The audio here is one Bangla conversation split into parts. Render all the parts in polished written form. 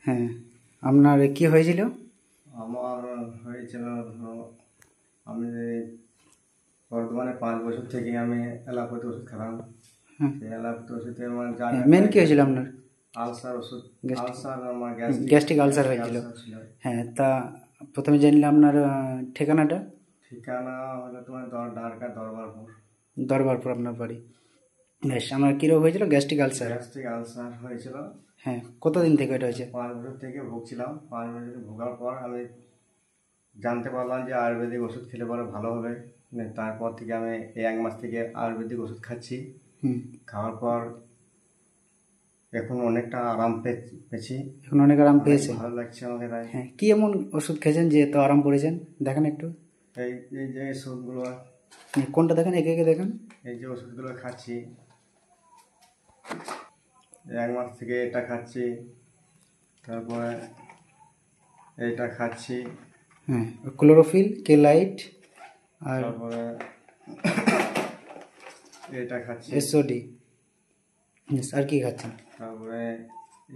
হ্যাঁ, আপনার কি হয়েছিল? আমার হয়েছিল, ধরো আমি বর্তমানে 5 বছর থেকে আমি অ্যালোপ্যাথি ওষুধ খেলাম। হ্যাঁ, সেই অ্যালোপ্যাথি ওষুধে আমার যা মেন কি হয়েছিল আপনার? আলসার ওষুধ, গ্যাস্ট্রিক আলসার আমার গ্যাস্ট্রিক আলসার হয়েছিল। ছিল। হ্যাঁ, তা প্রথমে জানলে আপনার ঠিকানাটা? ঠিকানা হলো তোমার ঢাকা দরবারপুর। দরবারপুর আপনার বাড়ি। বেশ, আমার কী রোগ হয়েছিল? Gastric ulcer. গ্যাস্ট্রিক আলসার হয়েছিল। হ্যাঁ, কতদিন থেকে এটা হয়েছে? 5 বছর থেকে ভুগছিলাম। 5 বছর ভোগার পর আমি জানতে পারলাম যে আয়ুর্বেদিক ওষুধ খেলে পরে ভালো হবে। তারপর থেকে আমি এই 1 মাস থেকে আয়ুর্বেদিক ওষুধ খাচ্ছি। খাওয়ার পর এখন অনেকটা আরাম পেয়েছি। এখন অনেক আরাম পেয়েছেন? ভালো লাগছে আমাকে তাই। হ্যাঁ, কি এমন ওষুধ খেয়েছেন যে এত আরাম পড়েছেন? দেখেন একটু। এই এই যে ওষুধগুলো, কোনটা দেখেন, একে একে দেখেন। এই যে ওষুধগুলো খাচ্ছি, 1 মাস থেকে এটা খাচ্ছি, তারপরে এইটা খাচ্ছি, হ্যাঁ, ক্লোরোফিল, কেলাইট, আর তারপরে এটা খাচ্ছি, এসওডি। আর কি খাচ্ছেন? তারপরে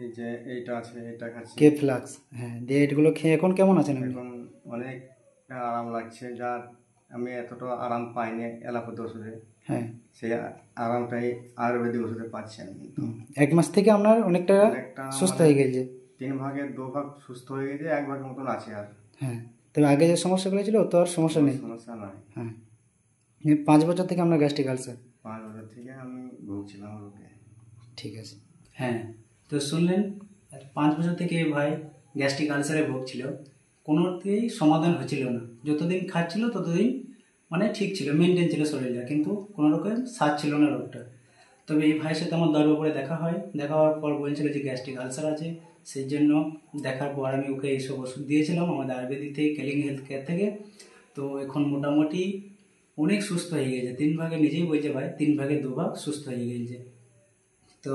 এই যে এইটা আছে এটা খাচ্ছি, কে ফ্লাক্স। হ্যাঁ, দিয়ে এগুলো খেয়ে এখন কেমন আছেন আপনি? এখন অনেকটা আরাম লাগছে, যা আমি এতটা আরাম পাইনি অ্যালোপ্যাথি ওষুধে। হ্যাঁ, সেই আরামটাই আয়ুর্বেদিক ওষুধে পাচ্ছি আমি। 1 মাস থেকে আপনার অনেকটা সুস্থ হয়ে গেছে। 3 ভাগের 2 ভাগ সুস্থ হয়ে গেছে, 1 ভাগের মতন আছে আর। হ্যাঁ, তবে আগে যে সমস্যাগুলো ছিল তো আর সমস্যা নেই। সমস্যা নয়। হ্যাঁ, 5 বছর থেকে আপনার গ্যাস্ট্রিক আলসার। 5 বছর থেকে আমি ভুগছিলাম রোগে। ঠিক আছে। হ্যাঁ, তো শুনলেন, 5 বছর থেকে ভাই গ্যাস্ট্রিক আলসারে ভুগছিল, কোনোতেই সমাধান হচ্ছিল না। যতদিন খাচ্ছিল ততদিন মানে ঠিক ছিল, মেনটেন ছিল শরীরটা, কিন্তু কোনো রকম সারছিল না রোগটা। তবে এই ভাইয়ের সাথে আমার দরবারে দেখা হয়, দেখা হওয়ার পর বলছিল যে গ্যাস্ট্রিক আলসার আছে। সেই জন্য দেখার পর আমি ওকে এইসব ওষুধ দিয়েছিলাম আমাদের আয়ুর্বেদিক থেকে, কেলিং হেলথ কেয়ার থেকে। তো এখন মোটামুটি অনেক সুস্থ হয়ে গেছে। 3 ভাগে, নিজেই বলছে ভাই 3 ভাগে 2 ভাগ সুস্থ হয়ে গেছে। তো